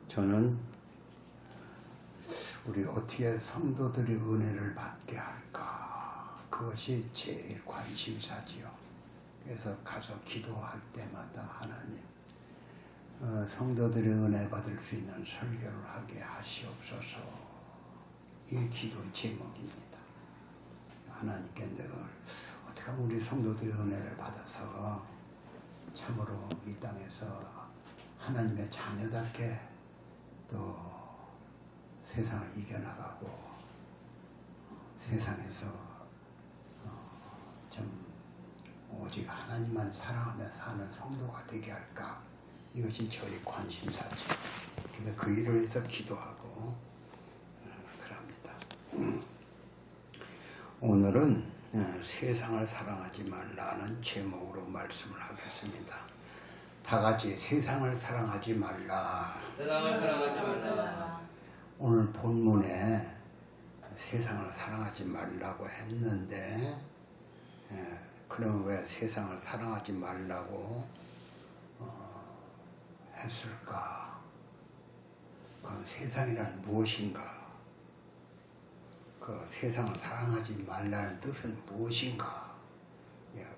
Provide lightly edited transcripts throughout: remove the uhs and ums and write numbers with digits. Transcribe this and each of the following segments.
저는 우리 어떻게 성도들의 은혜를 받게 할까? 그것이 제일 관심사지요. 그래서 가서 기도할 때마다 하나님, 성도들의 은혜 받을 수 있는 설교를 하게 하시옵소서. 이게 기도의 제목입니다. 하나님께 늘 어떻게 하면 우리 성도들의 은혜를 받아서 참으로 이 땅에서 하나님의 자녀답게 또 세상을 이겨나가고 세상에서 좀 오직 하나님만 사랑하며 사는 성도가 되게 할까? 이것이 저희 관심사죠. 그래서 그 일을 위해서 기도하고 그럽니다. 오늘은 세상을 사랑하지 말라는 제목으로 말씀을 하겠습니다. 다 같이 세상을 사랑하지 말라. 세상을 사랑하지 말라. 오늘 본문에 세상을 사랑하지 말라고 했는데 그러면 왜 세상을 사랑하지 말라고 했을까? 그 세상이란 무엇인가? 그 세상을 사랑하지 말라는 뜻은 무엇인가?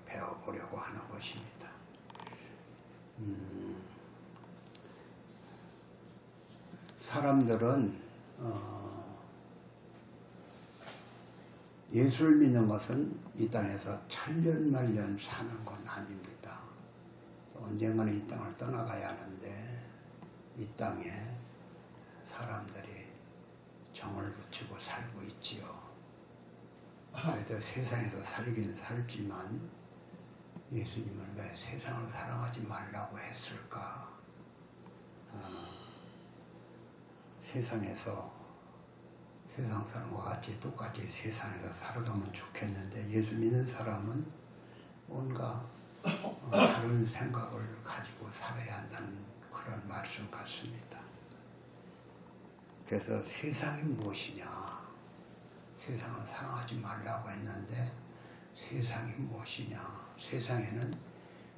배워보려고 하는 것입니다. 사람들은 예수를 믿는 것은 이 땅에서 천년만년 사는 건 아닙니다. 언젠가는 이 땅을 떠나가야 하는데 이 땅에 사람들이 정을 붙이고 살고 있지요. 그래도 세상에서 살긴 살지만 예수님은 왜 세상을 사랑하지 말라고 했을까? 세상에서 세상 사람과 같이 똑같이 세상에서 살아가면 좋겠는데 예수 믿는 사람은 뭔가 다른 생각을 가지고 살아야 한다는 그런 말씀 같습니다. 그래서 세상이 무엇이냐? 세상을 사랑하지 말라고 했는데 세상이 무엇이냐? 세상에는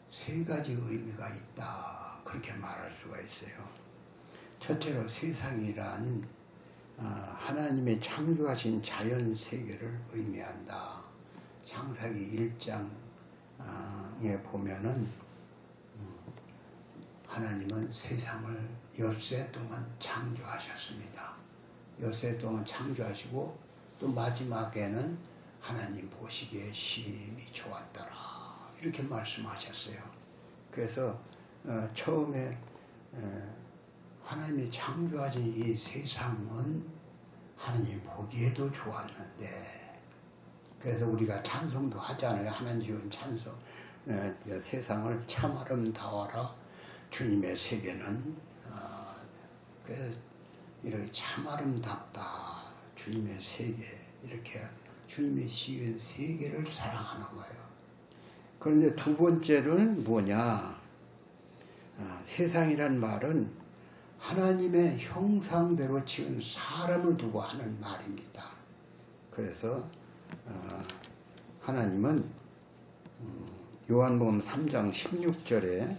세 가지 의미가 있다. 그렇게 말할 수가 있어요. 첫째로 세상이란 하나님의 창조하신 자연 세계를 의미한다. 창세기 1장에 보면은 하나님은 세상을 엿새 동안 창조하셨습니다. 엿새 동안 창조하시고 또 마지막에는 하나님 보시기에 심히 좋았더라. 이렇게 말씀하셨어요. 그래서 처음에 하나님이 창조하신 이 세상은 하나님 보기에도 좋았는데 그래서 우리가 찬송도 하잖아요. 하나님 지은 찬송. 세상을 참 아름다워라. 주님의 세계는 그래서 이렇게 참 아름답다. 주님의 세계 이렇게 주님의 지은 세계를 사랑하는 거예요. 그런데 두 번째는 뭐냐? 세상이란 말은 하나님의 형상대로 지은 사람을 두고 하는 말입니다. 그래서 하나님은 요한복음 3장 16절에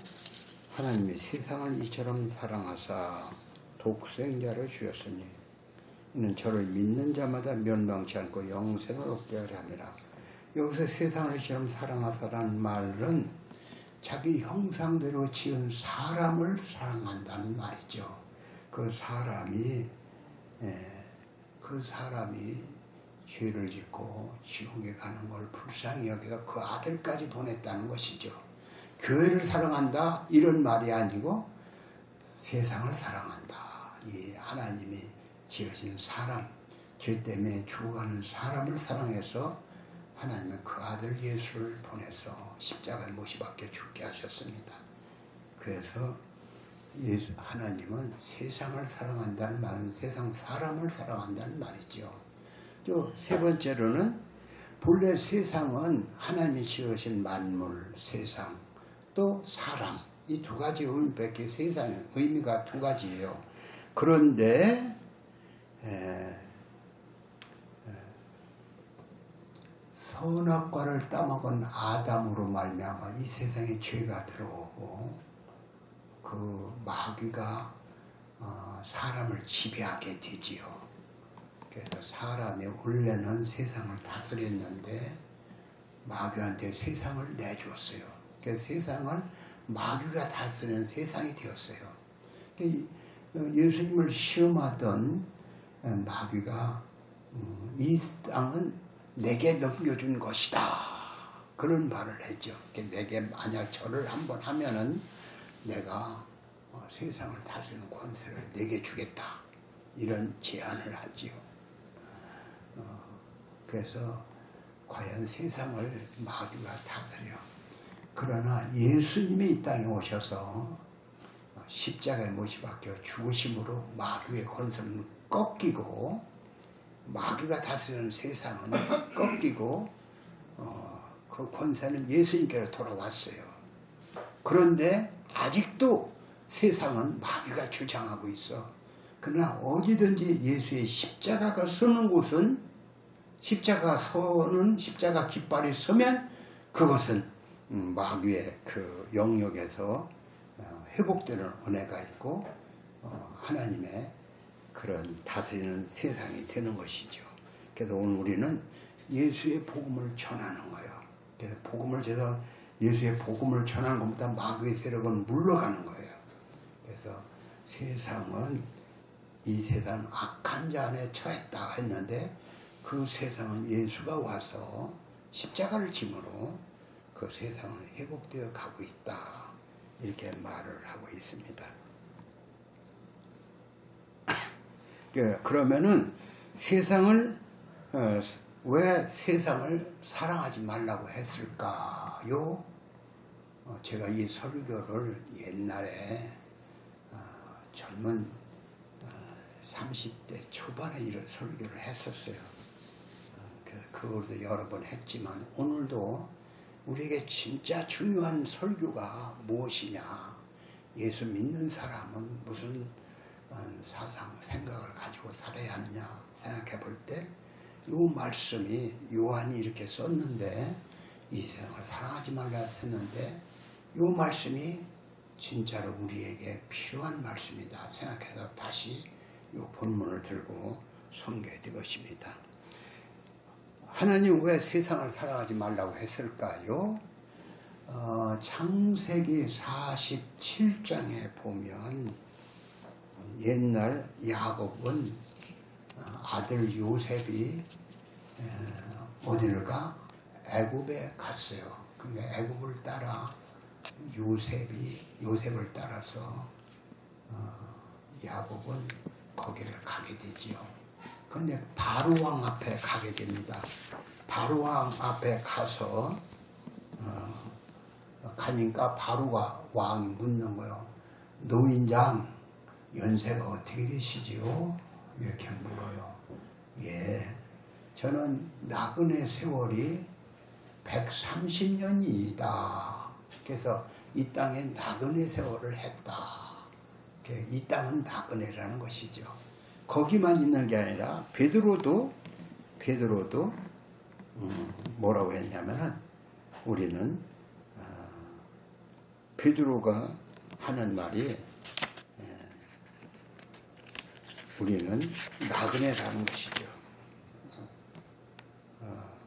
하나님이 세상을 이처럼 사랑하사 독생자를 주셨으니 이는 저를 믿는 자마다 멸망치 않고 영생을 얻게 하려 함이라. 여기서 세상을 이처럼 사랑하사라는 말은 자기 형상대로 지은 사람을 사랑한다는 말이죠. 그 사람이 죄를 짓고 지옥에 가는 걸 불쌍히 여기서 그 아들까지 보냈다는 것이죠. 교회를 사랑한다 이런 말이 아니고 세상을 사랑한다. 이 하나님이 지으신 사람, 죄 때문에 죽어가는 사람을 사랑해서 하나님은 그 아들 예수를 보내서 십자가에 못이 박혀 죽게 하셨습니다. 그래서 하나님은 세상을 사랑한다는 말은 세상 사람을 사랑한다는 말이죠. 또 세 번째로는 본래 세상은 하나님이 지으신 만물, 세상, 또 사람 이 두 가지 의미밖에 세상의 의미가 두 가지예요. 그런데 선악과를 따먹은 아담으로 말미암아 이 세상에 죄가 들어오고 그 마귀가 사람을 지배하게 되지요. 그래서 사람이 원래는 세상을 다스렸는데 마귀한테 세상을 내주었어요. 그래서 세상을 마귀가 다스리는 세상이 되었어요. 예수님을 시험하던 마귀가 이 땅은 내게 넘겨준 것이다. 그런 말을 했죠. 내게 만약 절을 한번 하면은 내가 세상을 다스리는 권세를 내게 주겠다. 이런 제안을 하지요. 그래서 과연 세상을 마귀가 다스려. 그러나 예수님이 이 땅에 오셔서 십자가에 못 박혀 죽으심으로 마귀의 권세는 꺾이고 마귀가 다스리는 세상은 꺾이고 그 권세는 예수님께로 돌아왔어요. 그런데 아직도 세상은 마귀가 주장하고 있어. 그러나 어디든지 예수의 십자가가 서는 곳은 십자가 깃발이 서면 그것은 마귀의 그 영역에서 회복되는 은혜가 있고 하나님의 그런 다스리는 세상이 되는 것이죠. 그래서 오늘 우리는 예수의 복음을 전하는 거예요. 그래서 예수의 복음을 전하는 것보다 마귀의 세력은 물러가는 거예요. 그래서 세상은 이 세상 악한 자 안에 처했다 했는데 그 세상은 예수가 와서 십자가를 짐으로 그 세상은 회복되어 가고 있다. 이렇게 말을 하고 있습니다. 그러면은 왜 세상을 사랑하지 말라고 했을까요? 제가 이 설교를 옛날에 젊은 30대 초반에 이런 설교를 했었어요. 그래서 그것도 여러 번 했지만 오늘도 우리에게 진짜 중요한 설교가 무엇이냐. 예수 믿는 사람은 무슨 사상, 생각을 가지고 살아야 하느냐 생각해 볼 때 이 말씀이 요한이 이렇게 썼는데 이 세상을 사랑하지 말라 했는데 이 말씀이 진짜로 우리에게 필요한 말씀이다 생각해서 다시 이 본문을 들고 선교해 드것입니다. 하나님 왜 세상을 사랑하지 말라고 했을까요? 창세기 47장에 보면 옛날 야곱은 아들 요셉이 어디를 가? 애굽에 갔어요. 그러니까 애굽을 따라 요셉을 따라서 야곱은 거기를 가게 되지요. 그런데 바로왕 앞에 가게 됩니다. 바로왕 앞에 가서 가니까 바로가 왕이 묻는 거예요. 노인장 연세가 어떻게 되시지요? 이렇게 물어요. 예, 저는 나그네 세월이 130년이다. 그래서 이 땅에 나그네 세월을 했다. 이 땅은 나그네라는 것이죠. 거기만 있는 게 아니라 베드로도 뭐라고 했냐면은 우리는 베드로가 하는 말이 우리는 나그네라는 것이죠.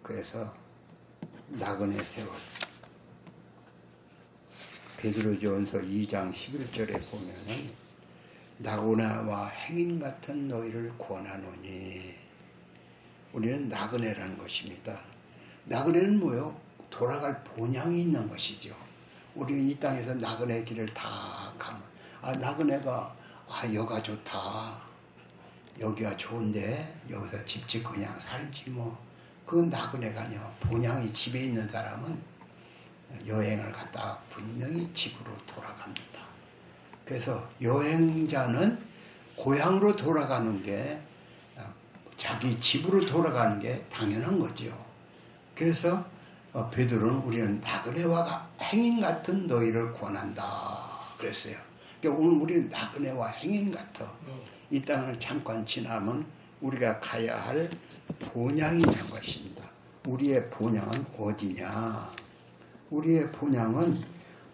그래서 나그네 세월. 베드로전서 2장 11절에 보면은 나그네와 행인 같은 너희를 권하노니 우리는 나그네라는 것입니다. 나그네는 뭐요? 돌아갈 본향이 있는 것이죠. 우리 이 땅에서 나그네 길을 다 가면 나그네가 여가 좋다. 여기가 좋은데 여기서 집 짓고 그냥 살지 뭐. 그건 나그네가 아니야. 본향이 집에 있는 사람은 여행을 갔다가 분명히 집으로 돌아갑니다. 그래서 여행자는 고향으로 돌아가는 게 자기 집으로 돌아가는 게 당연한 거죠. 그래서 베드로는 우리는 나그네와 행인 같은 너희를 권한다 그랬어요. 그러니까 오늘 우리는 나그네와 행인 같아. 이 땅을 잠깐 지나면 우리가 가야 할 본향이 있는 것입니다. 우리의 본향은 어디냐? 우리의 본향은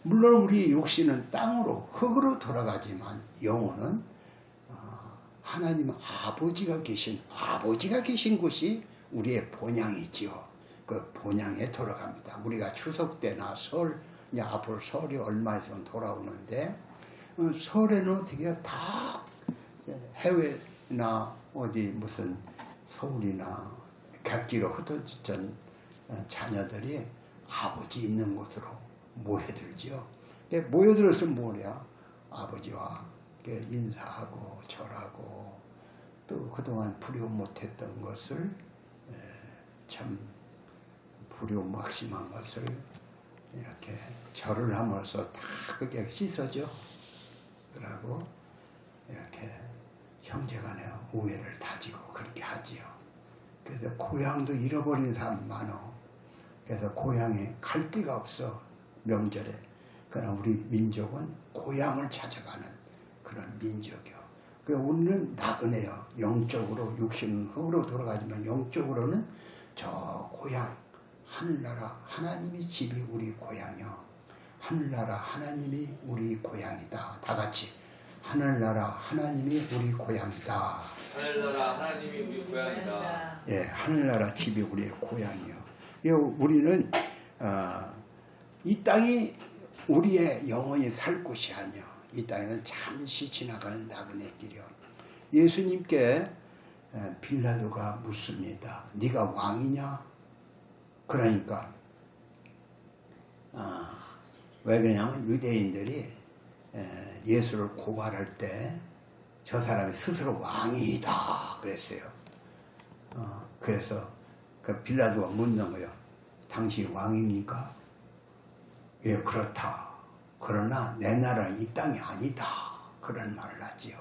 물론 우리 육신은 땅으로 흙으로 돌아가지만 영혼은 하나님 아버지가 계신 곳이 우리의 본향이지요. 그 본향에 돌아갑니다. 우리가 추석 때나 설, 이제 앞으로 설이 얼마 있으면 돌아오는데, 설에는 어떻게 다 해외나 어디 무슨 서울이나 객지로 흩어진 자녀들이 아버지 있는 곳으로 모여들죠. 모여들어서 뭐냐? 아버지와 인사하고 절하고 또 그동안 부려 못했던 것을 참 부려막심한 것을 이렇게 절을 하면서 다 그게 씻어져. 그러고 이렇게 형제간의 우애를 다지고 그렇게 하지요. 그래서 고향도 잃어버린 사람 많어. 그래서 고향에 갈 데가 없어, 명절에. 그러나 우리 민족은 고향을 찾아가는 그런 민족이요. 그러니까 우리는 나그네요. 영적으로, 육신은 흙으로 돌아가지만 영적으로는 저 고향, 하늘나라 하나님이 집이 우리 고향이요. 하늘나라 하나님이 우리 고향이다. 다 같이 하늘나라 하나님이 우리 고향이다. 하늘나라 하나님이 우리 고향이다. 예, 하늘나라 집이 우리의 고향이요. 우리는 이 땅이 우리의 영원히 살 곳이 아니요. 이 땅에는 잠시 지나가는 나그네 길이요. 예수님께 빌라도가 묻습니다. 네가 왕이냐? 그러니까 왜 그러냐면 유대인들이 예수를 고발할 때 저 사람이 스스로 왕이다 그랬어요. 그래서 그 빌라도가 묻는 거예요. 당신 왕입니까? 예, 그렇다. 그러나 내 나라는 이 땅이 아니다. 그런 말을 하지요.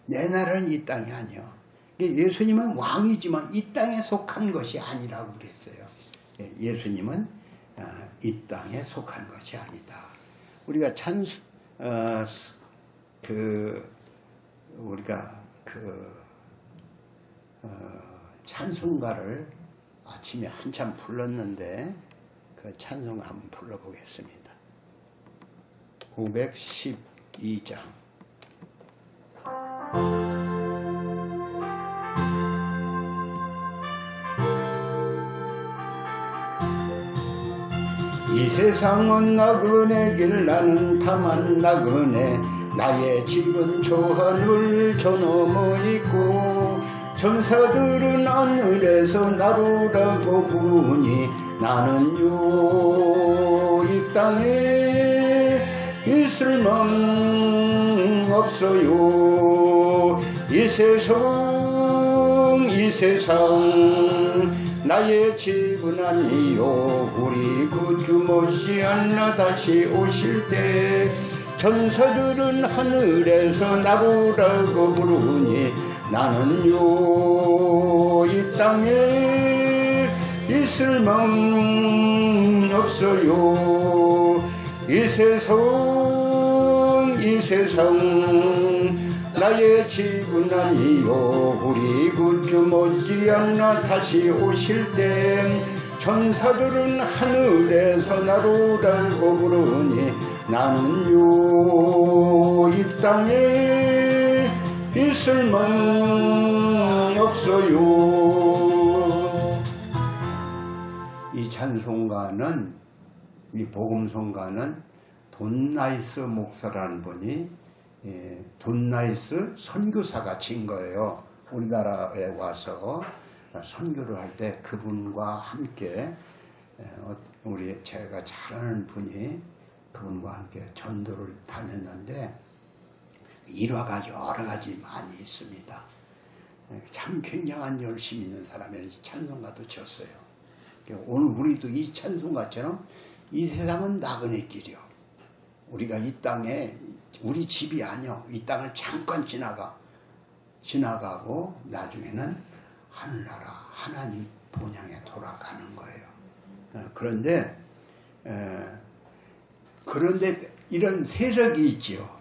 내 나라는 이 땅이 아니요. 예수님은 왕이지만 이 땅에 속한 것이 아니라고 그랬어요. 예수님은 이 땅에 속한 것이 아니다. 우리가 찬송가를 아침에 한참 불렀는데 그 찬송 한번 불러보겠습니다. 512장. 이 세상은 나그네 길 나는 다만 나그네 나의 집은 저 하늘 저 너머 있고 천사들은 하늘에서 나루라고 부르니 나는요 이 땅에 있을 맘 없어요. 이 세상 나의 집은 아니요. 우리 구주 머시않아 다시 오실 때 천사들은 하늘에서 나루라고 부르니 나는요 이 땅에 있을 맘 없어요. 이 세상 나의 집은 아니요. 우리 구주 머지않아 다시 오실 때 천사들은 하늘에서 나루라고 부르니 나는요 이 땅에 있을 맘 없어요. 이 찬송가는, 이 복음송가는 돈나이스 목사라는 분이 돈나이스 선교사가 친 거예요. 우리나라에 와서 선교를 할 때 그분과 함께 제가 잘 아는 분이 그분과 함께 전도를 다녔는데 일화가 여러 가지 많이 있습니다. 참 굉장한 열심히 있는 사람이 찬송가도 쳤어요. 오늘 우리도 이 찬송가처럼 이 세상은 나그네 길이요. 우리가 이 땅에 우리 집이 아니요. 이 땅을 잠깐 지나가고 나중에는 하늘나라 하나님 본향에 돌아가는 거예요. 그런데 이런 세력이 있지요.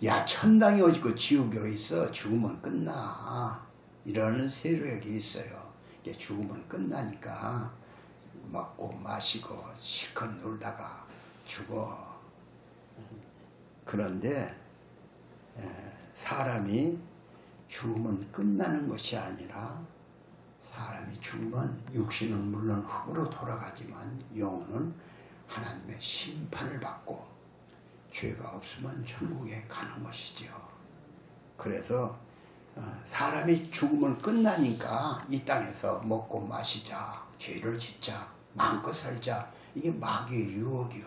야, 천당이 어디고 지옥이 어디 있어? 죽으면 끝나. 이러는 세력이 있어요. 죽으면 끝나니까 먹고 마시고 실컷 놀다가 죽어. 그런데 사람이 죽으면 끝나는 것이 아니라 사람이 죽으면 육신은 물론 흙으로 돌아가지만 영혼은 하나님의 심판을 받고 죄가 없으면 천국에 가는 것이죠. 그래서 사람이 죽으면 끝나니까 이 땅에서 먹고 마시자, 죄를 짓자, 마음껏 살자, 이게 마귀의 유혹이요.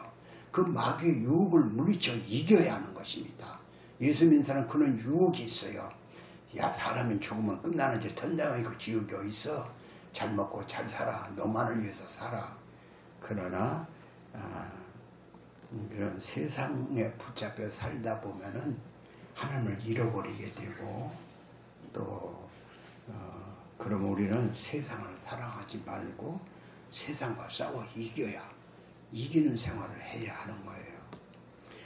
그 마귀의 유혹을 물리쳐 이겨야 하는 것입니다. 예수 믿는 사람은 그런 유혹이 있어요. 야, 사람이 죽으면 끝나는지 천당에 그 지옥이 어디 있어? 잘 먹고 잘 살아. 너만을 위해서 살아. 그러나 이런 세상에 붙잡혀 살다 보면은 하나님을 잃어버리게 되고 또 그러면 우리는 세상을 사랑하지 말고 세상과 싸워 이기는 생활을 해야 하는 거예요.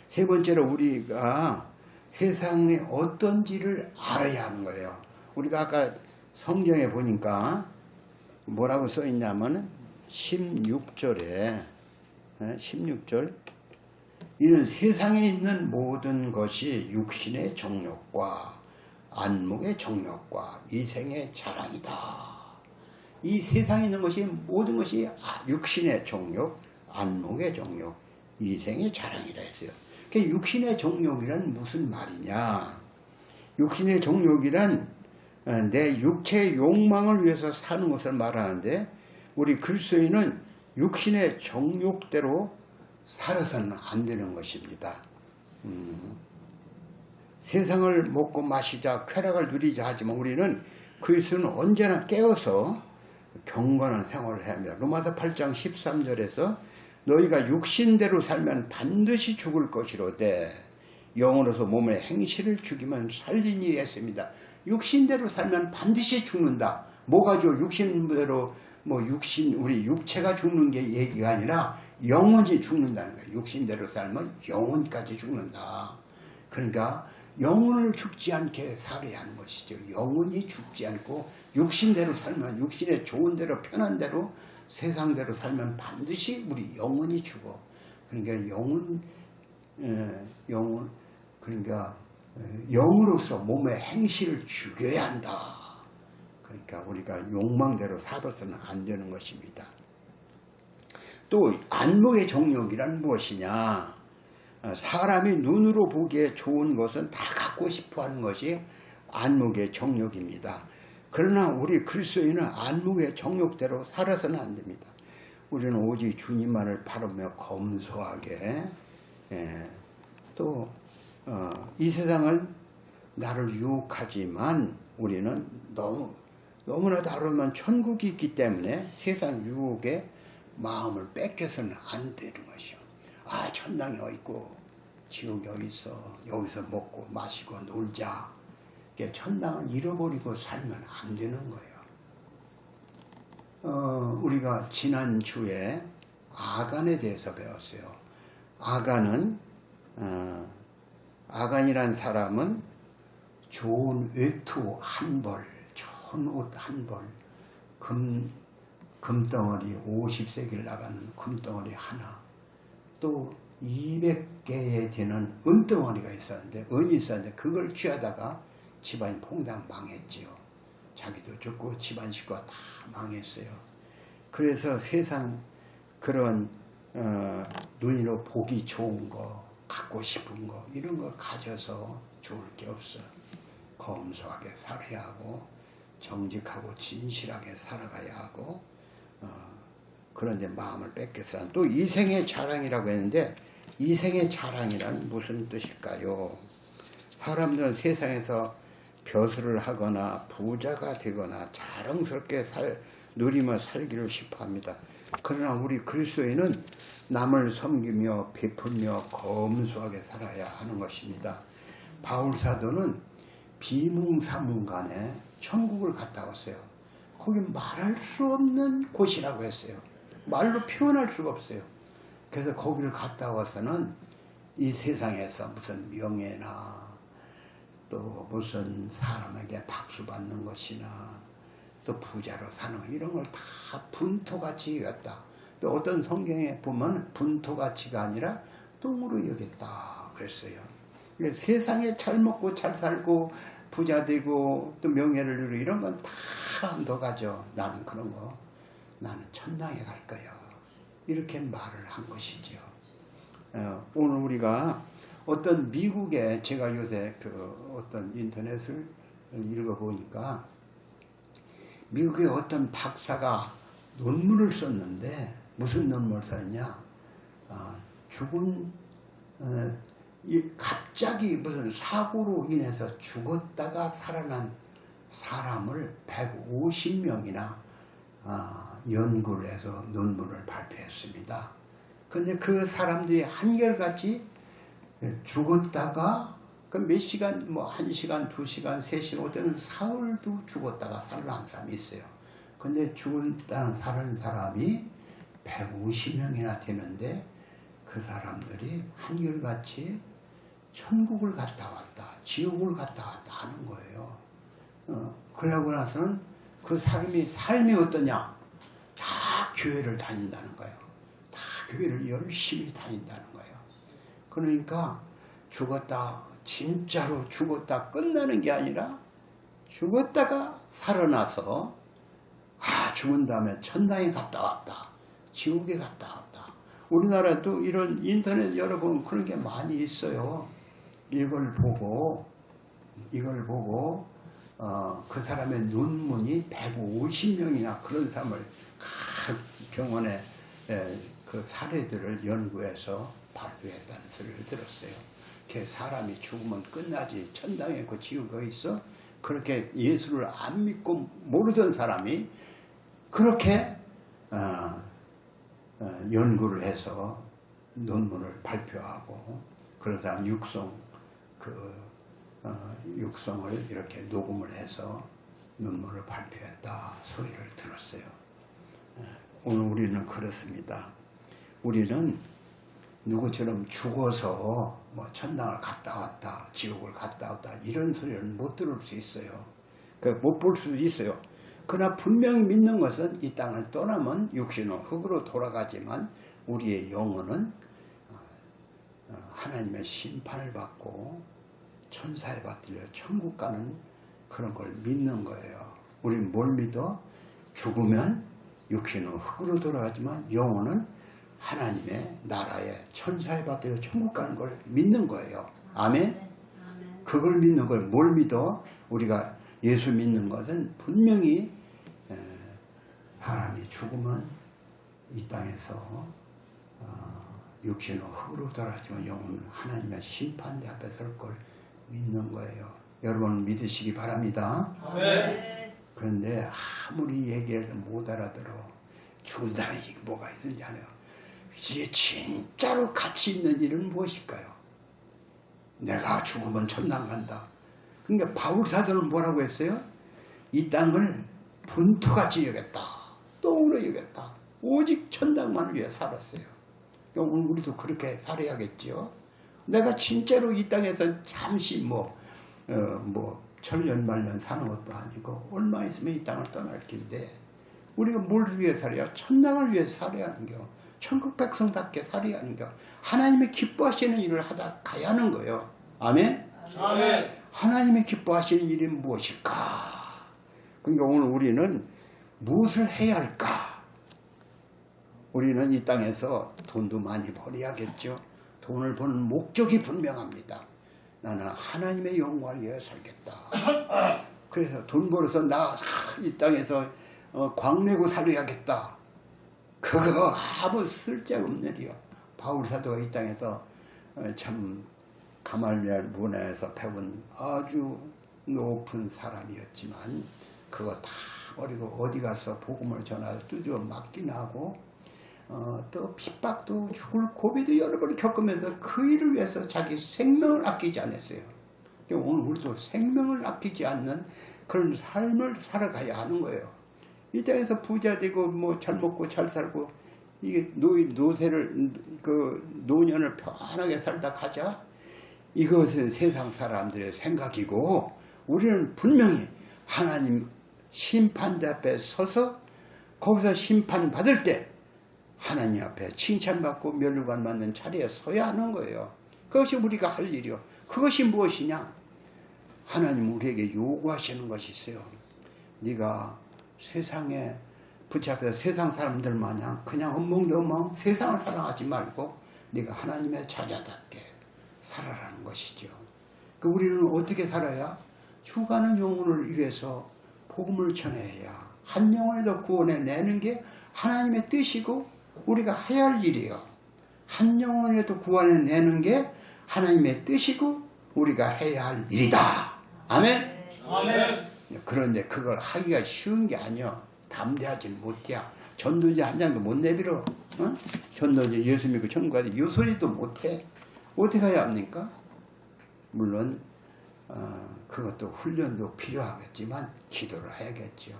세 번째로 우리가 세상에 어떤지를 알아야 하는 거예요. 우리가 아까 성경에 보니까 뭐라고 써 있냐면 16절 이는 세상에 있는 모든 것이 육신의 정욕과 안목의 정욕과 이생의 자랑이다. 이 세상에 있는 것이 모든 것이 육신의 정욕, 안목의 정욕, 이생의 자랑이라 했어요. 그러니까 육신의 정욕이란 무슨 말이냐? 육신의 정욕이란 내 육체의 욕망을 위해서 사는 것을 말하는데 우리 그리스도인은 육신의 정욕대로 살아서는 안 되는 것입니다. 세상을 먹고 마시자, 쾌락을 누리자 하지만 우리는 그리스도는 언제나 깨어서 경건한 생활을 해야 합니다. 로마서 8장 13절에서 너희가 육신대로 살면 반드시 죽을 것이로되 영으로서 몸의 행실을 죽이면 살리니 했습니다. 육신대로 살면 반드시 죽는다. 뭐가죠? 육신대로 우리 육체가 죽는 게 얘기가 아니라 영혼이 죽는다는 거예요. 육신대로 살면 영혼까지 죽는다. 그러니까 영혼을 죽지 않게 살아야 하는 것이죠. 영혼이 죽지 않고 육신대로 살면 육신의 좋은 대로 편한 대로 세상대로 살면 반드시 우리 영혼이 죽어. 그러니까 그러니까 영으로서 몸의 행실을 죽여야 한다. 그러니까 우리가 욕망대로 살아서는 안 되는 것입니다. 또 안목의 정욕이란 무엇이냐? 사람이 눈으로 보기에 좋은 것은 다 갖고 싶어 하는 것이 안목의 정욕입니다. 그러나 우리 그리스도인은 안목의 정욕대로 살아서는 안 됩니다. 우리는 오직 주님만을 바라보며 검소하게 또 이 세상은 나를 유혹하지만 우리는 너무나 다르면 천국이 있기 때문에 세상 유혹에 마음을 뺏겨서는 안 되는 것이요. 천당이 어디 있고 지옥이 어디 있어. 여기서 먹고 마시고 놀자. 천당을 잃어버리고 살면 안 되는 거예요. 우리가 지난주에 아간에 대해서 배웠어요. 아간이란 사람은 좋은 외투 한 벌, 좋은 옷 한 벌, 금덩어리 50세기를 나가는 금덩어리 하나, 또 200개에 되는 은덩어리가 있었는데, 은이 있었는데 그걸 취하다가 집안이 퐁당 망했지요. 자기도 죽고 집안 식구가 다 망했어요. 그래서 세상 그런 눈으로 보기 좋은 거, 갖고 싶은 거 이런 거 가져서 좋을 게 없어. 검소하게 살아야 하고 정직하고 진실하게 살아가야 하고 그런데 마음을 뺏겨서는 또 이생의 자랑이라고 했는데 이생의 자랑이란 무슨 뜻일까요? 사람들은 세상에서 벼슬을 하거나 부자가 되거나 자랑스럽게 누리며 살기를 싶어합니다. 그러나 우리 그리스도인은 남을 섬기며 베풀며 검소하게 살아야 하는 것입니다. 바울사도는 비몽사몽간에 천국을 갔다 왔어요. 거기 말할 수 없는 곳이라고 했어요. 말로 표현할 수가 없어요. 그래서 거기를 갔다 와서는 이 세상에서 무슨 명예나 또 무슨 사람에게 박수 받는 것이나 또 부자로 사는 이런 걸 다 분토같이 여겼다. 또 어떤 성경에 보면 분토가치가 아니라 똥으로 여겼다 그랬어요. 그러니까 세상에 잘 먹고 잘 살고 부자 되고 또 명예를 누리고 이런 건 다 너가죠. 나는 그런 거 나는 천당에 갈 거야. 이렇게 말을 한 것이죠. 오늘 우리가 어떤 미국에 제가 요새 그 어떤 인터넷을 읽어보니까 미국의 어떤 박사가 논문을 썼는데 무슨 논문을 썼냐? 갑자기 무슨 사고로 인해서 죽었다가 살아난 사람을 150명이나 연구를 해서 논문을 발표했습니다. 근데 그 사람들이 한결같이 죽었다가 그 몇 시간, 뭐 1시간, 2시간, 3시간, 어때는 사흘도 죽었다가 살아난 사람이 있어요. 근데 죽었다가 살아난 사람이 150명이나 되는데 그 사람들이 한결같이 천국을 갔다 왔다, 지옥을 갔다 왔다 하는 거예요. 그러고 나서는 그 사람이 삶이 어떠냐? 다 교회를 다닌다는 거예요. 다 교회를 열심히 다닌다는 거예요. 그러니까 죽었다, 진짜로 죽었다 끝나는 게 아니라 죽었다가 살아나서 죽은 다음에 천당에 갔다 왔다, 지옥에 갔다 왔다. 우리나라도 이런 인터넷 여러분 그런 게 많이 있어요. 이걸 보고 그 사람의 논문이 150명이나 그런 사람을 각 병원에 그 사례들을 연구해서 발표했다는 소리를 들었어요. 사람이 죽으면 끝나지 천당에 있고 지옥에 있어? 그렇게 예수를 안 믿고 모르던 사람이 그렇게 연구를 해서 논문을 발표하고 그러다 육성을 이렇게 녹음을 해서 논문을 발표했다 소리를 들었어요. 오늘 우리는 그렇습니다. 우리는 누구처럼 죽어서 뭐 천당을 갔다 왔다, 지옥을 갔다 왔다 이런 소리는 못 들을 수 있어요. 못 볼 수도 있어요. 그러나 분명히 믿는 것은 이 땅을 떠나면 육신은 흙으로 돌아가지만 우리의 영혼은 하나님의 심판을 받고 천사에 받들려 천국 가는 그런 걸 믿는 거예요. 우리는 뭘 믿어? 죽으면 육신은 흙으로 돌아가지만 영혼은 하나님의 나라에 천사에 받들려 천국 가는 걸 믿는 거예요. 아멘? 그걸 믿는 걸 뭘 믿어? 우리가 예수 믿는 것은 분명히 사람이 죽으면 이 땅에서 육신은 흙으로 돌아가지만 영혼은 하나님의 심판대 앞에 설 걸 믿는 거예요. 여러분 믿으시기 바랍니다. 아멘. 그런데 아무리 얘기해도 못 알아들어. 죽은 다음에 이게 뭐가 있는지 알아요. 이게 진짜로 가치 있는 일은 무엇일까요? 내가 죽으면 천당 간다. 그러니까 바울 사도는 뭐라고 했어요? 이 땅을 분토같이 여겼다. 똥으로 여겼다. 오직 천당만을 위해 살았어요. 그러니까 오늘 우리도 그렇게 살아야겠죠. 내가 진짜로 이 땅에서 잠시 천년 만년 사는 것도 아니고 얼마 있으면 이 땅을 떠날 긴데 우리가 뭘 위해 살아야? 천당을 위해서 살아야 하는 겨. 천국 백성답게 살아야 하는 겨. 하나님의 기뻐하시는 일을 하다 가야 하는 거예요. 아멘? 아멘. 하나님의 기뻐하시는 일이 무엇일까? 그러니까 오늘 우리는 무엇을 해야 할까? 우리는 이 땅에서 돈도 많이 벌어야겠죠. 돈을 버는 목적이 분명합니다. 나는 하나님의 영광을 위해 살겠다. 그래서 돈 벌어서 나 이 땅에서 광내고 살아야겠다. 그거 아무 쓸데없는 일이요. 바울 사도가 이 땅에서 참 가말리엘 문화에서 배운 아주 높은 사람이었지만 그거 다 버리고 어디 가서 복음을 전하서 두드려 맞긴 하고 또 핍박도 죽을 고비도 여러 번 겪으면서 그 일을 위해서 자기 생명을 아끼지 않았어요. 오늘 우리도 생명을 아끼지 않는 그런 삶을 살아가야 하는 거예요. 이 땅에서 부자 되고 뭐 잘 먹고 잘 살고 이게 노세를 노년을 편하게 살다 가자. 이것은 세상 사람들의 생각이고 우리는 분명히 하나님 심판대 앞에 서서 거기서 심판받을 때 하나님 앞에 칭찬받고 면류관 받는 자리에 서야 하는 거예요. 그것이 우리가 할 일이요. 그것이 무엇이냐? 하나님 우리에게 요구하시는 것이 있어요. 네가 세상에 붙잡혀 세상 사람들 마냥 그냥 엉망덩망 세상을 사랑하지 말고 네가 하나님의 자녀답게 살아라는 것이죠. 그 우리는 어떻게 살아야? 죽어가는 영혼을 위해서 복음을 전해야 한 영혼이라도 구원해내는 게 하나님의 뜻이고 우리가 해야 할 일이에요. 한 영혼이라도 구원해내는 게 하나님의 뜻이고 우리가 해야 할 일이다. 아멘? 아멘. 그런데 그걸 하기가 쉬운 게 아니야. 담대하지 못해. 전도지 한 장도 못 내밀어. 어? 전도지 예수 믿고 천국 가지 요 소리도 못해. 어떻게 해야 합니까? 물론 그것도 훈련도 필요하겠지만 기도를 해야겠죠.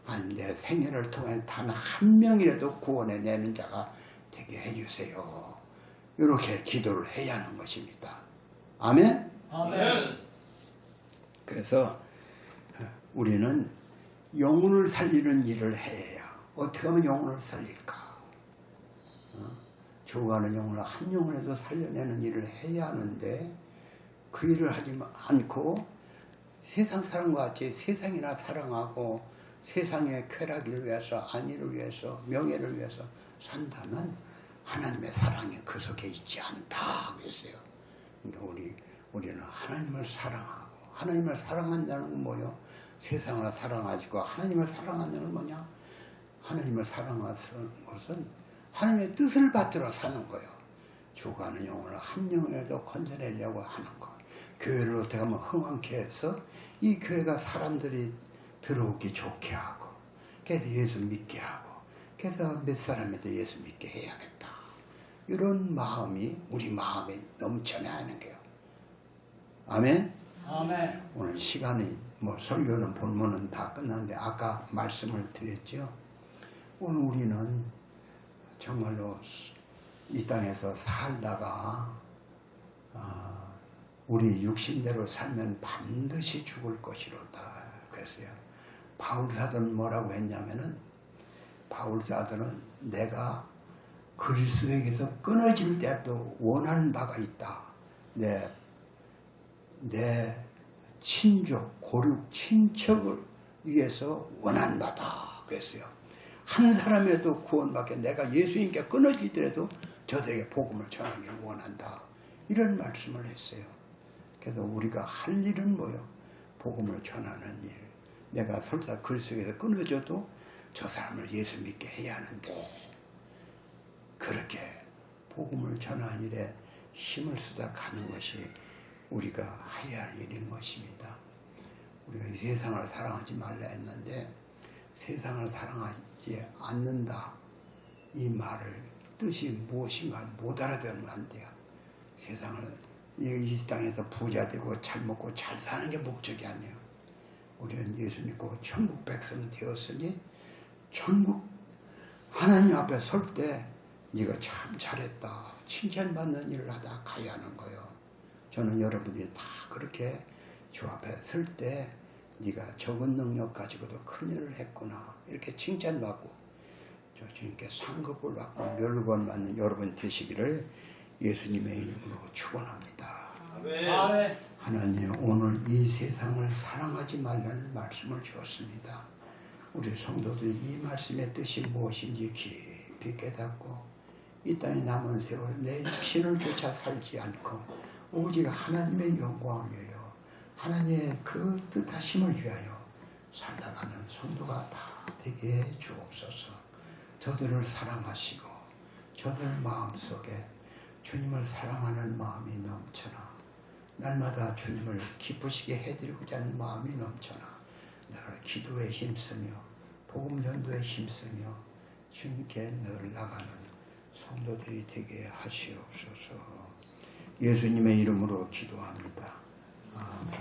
아니 내 생애를 통해 단 한 명이라도 구원해내는 자가 되게 해주세요. 이렇게 기도를 해야 하는 것입니다. 아멘? 아멘. 그래서 우리는 영혼을 살리는 일을 해야 어떻게 하면 영혼을 살릴까? 죽어가는 영혼을 한 영혼에도 살려내는 일을 해야 하는데 그 일을 하지 않고 세상 사람과 같이 세상이나 사랑하고 세상의 쾌락을 위해서 안위를 위해서 명예를 위해서 산다면 하나님의 사랑이 그 속에 있지 않다 그랬어요. 그러니까 우리는 하나님을 사랑하고 하나님을 사랑한다는 건 뭐요? 세상을 사랑하시고 하나님을 사랑하는 건 뭐냐? 하나님을 사랑하는 것은 하나님의 뜻을 받들어 사는 거예요. 죽어가는 영혼을 한 영혼이라도 건져내려고 하는 것. 교회를 어떻게 하면 흥황케 해서 이 교회가 사람들이 들어오기 좋게 하고 그래서 예수 믿게 하고 그래서 몇 사람에도 예수 믿게 해야겠다. 이런 마음이 우리 마음에 넘쳐나야 하는 거예요. 아멘? 아멘. 오늘 시간이 설교는 본문은 다 끝났는데 아까 말씀을 드렸죠. 오늘 우리는 정말로 이 땅에서 살다가 우리 육신대로 살면 반드시 죽을 것이로다 그랬어요. 바울사도는 뭐라고 했냐면은 바울사도는 내가 그리스도에게서 끊어질 때도 원하는 바가 있다. 내 친족, 고륙, 친척을 위해서 원한 바다 그랬어요. 한 사람에도 구원받게 내가 예수님께 끊어지더라도 저들에게 복음을 전하기를 원한다. 이런 말씀을 했어요. 그래서 우리가 할 일은 뭐요? 복음을 전하는 일. 내가 설사 그리스도에서 끊어져도 저 사람을 예수 믿게 해야 하는데 그렇게 복음을 전하는 일에 힘을 쓰다 가는 것이 우리가 해야 할 일인 것입니다. 우리가 세상을 사랑하지 말라 했는데 세상을 사랑하지 않는다 이 말을 뜻이 무엇인가 못 알아들으면 안 돼요. 세상을 이 땅에서 부자 되고 잘 먹고 잘 사는 게 목적이 아니에요. 우리는 예수 믿고 천국 백성 되었으니 천국 하나님 앞에 설 때 네가 참 잘했다 칭찬받는 일을 하다 가야 하는 거예요. 저는 여러분들이 다 그렇게 주 앞에 설 때 네가 적은 능력 가지고도 큰 일을 했구나 이렇게 칭찬받고 저 주님께 상급을 받고 멸관 받는 여러분 되시기를 예수님의 이름으로 축원합니다. 아멘. 하나님 오늘 이 세상을 사랑하지 말라는 말씀을 주었습니다. 우리 성도들이 이 말씀의 뜻이 무엇인지 깊이 깨닫고 이 땅에 남은 세월 내 육신을 조차 살지 않고 오직 하나님의 영광을 위하여 하나님의 그 뜻하심을 위하여 살다가는 성도가 다 되게 해 주옵소서. 저들을 사랑하시고 저들 마음속에 주님을 사랑하는 마음이 넘쳐나 날마다 주님을 기쁘시게 해드리고자 하는 마음이 넘쳐나 늘 기도에 힘쓰며 복음 전도에 힘쓰며 주님께 늘 나가는 성도들이 되게 하시옵소서. 예수님의 이름으로 기도합니다. 아멘.